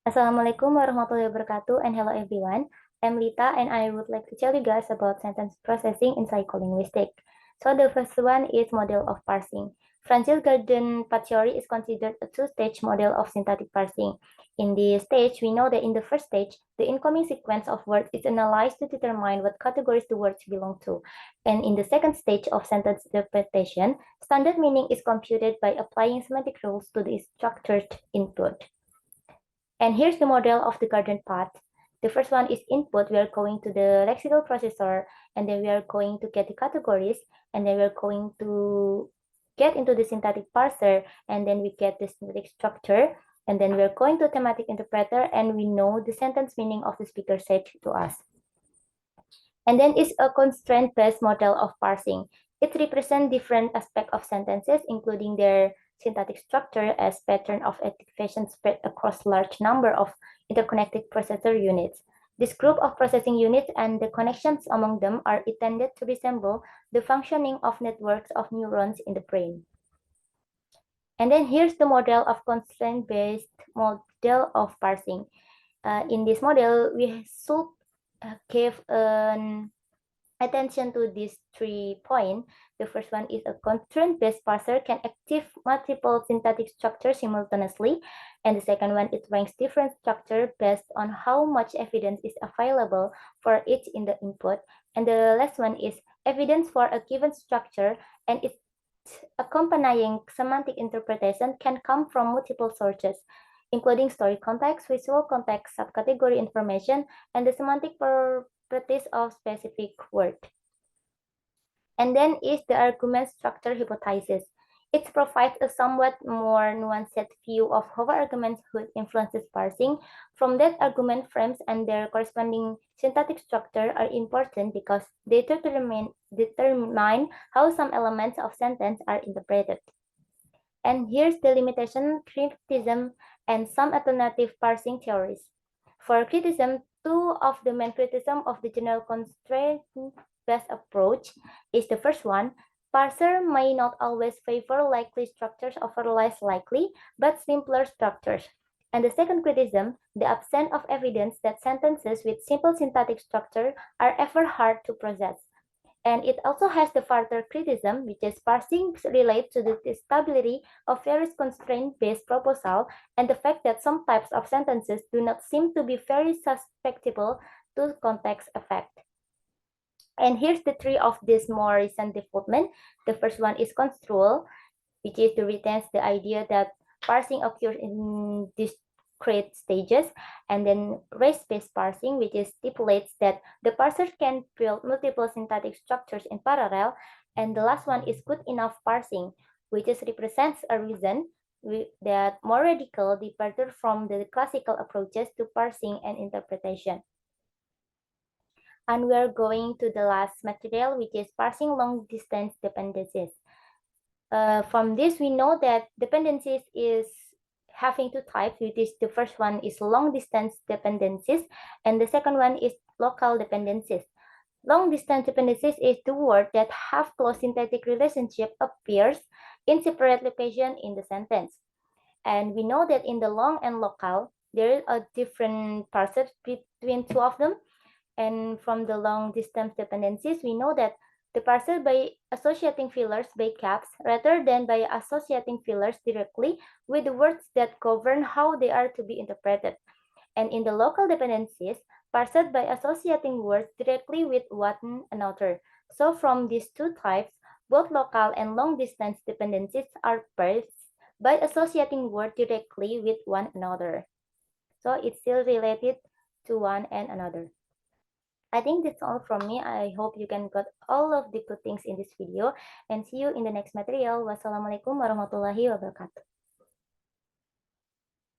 Assalamualaikum warahmatullahi wabarakatuh and hello everyone. I'm Lita and I would like to tell you guys about sentence processing in psycholinguistics. So the first one is model of parsing. Francis Garden path theory is considered a two-stage model of syntactic parsing. In this stage, we know that in the first stage, the incoming sequence of words is analyzed to determine what categories the words belong to. And in the second stage of sentence interpretation, standard meaning is computed by applying semantic rules to the structured input. And here's the model of the garden path. The first one is input. We are going to the lexical processor, and then we are going to get the categories, and then we are going to get into the syntactic parser, and then we get the syntactic structure, and then we're going to thematic interpreter, and we know the sentence meaning of the speaker said to us. And then is a constraint-based model of parsing. It represents different aspects of sentences, including their syntactic structure as pattern of activation spread across large number of interconnected processor units. This group of processing units and the connections among them are intended to resemble the functioning of networks of neurons in the brain. And then here's the model of constraint-based model of parsing. In this model, we should give an attention to these 3 points. The first one is a constraint-based parser can active multiple syntactic structures simultaneously. And the second one, it ranks different structure based on how much evidence is available for each in the input. And the last one is evidence for a given structure and its accompanying semantic interpretation can come from multiple sources, including story context, visual context, subcategory information, and the semantic properties of specific word. And then is the argument structure hypothesis. It provides a somewhat more nuanced view of how arguments could influence parsing. From that, argument frames and their corresponding syntactic structure are important because they determine how some elements of sentence are interpreted. And here's the limitation, criticism, and some alternative parsing theories. For criticism, two of the main criticism of the general constraint-based approach is the first one, parser may not always favor likely structures over less likely, but simpler structures. And the second criticism, the absence of evidence that sentences with simple syntactic structure are ever hard to process. And it also has the further criticism, which is parsing relate to the stability of various constraint-based proposal and the fact that some types of sentences do not seem to be very susceptible to context effect. And here's the 3 of this more recent development. The first one is construal, which is to retains the idea that parsing occurs in discrete stages, and then race-based parsing, which stipulates that the parser can build multiple syntactic structures in parallel, and the last one is good enough parsing, which represents a reason that more radical departure from the classical approaches to parsing and interpretation. And we're going to the last material, which is parsing long-distance dependencies. From this, we know that dependencies is having 2 types, which is the first one is long-distance dependencies, and the second one is local dependencies. Long-distance dependencies is the word that have close syntactic relationship appears in separate location in the sentence. And we know that in the long and local, there is a different parser between 2 of them. And from the long-distance dependencies, we know that the parser by associating fillers by caps rather than by associating fillers directly with the words that govern how they are to be interpreted. And in the local dependencies, parsed by associating words directly with one another. So from these 2 types, both local and long-distance dependencies are parsed by associating words directly with one another. So it's still related to one and another. I think that's all from me. I hope you can got all of the good things in this video and see you in the next material. Wassalamualaikum warahmatullahi wabarakatuh.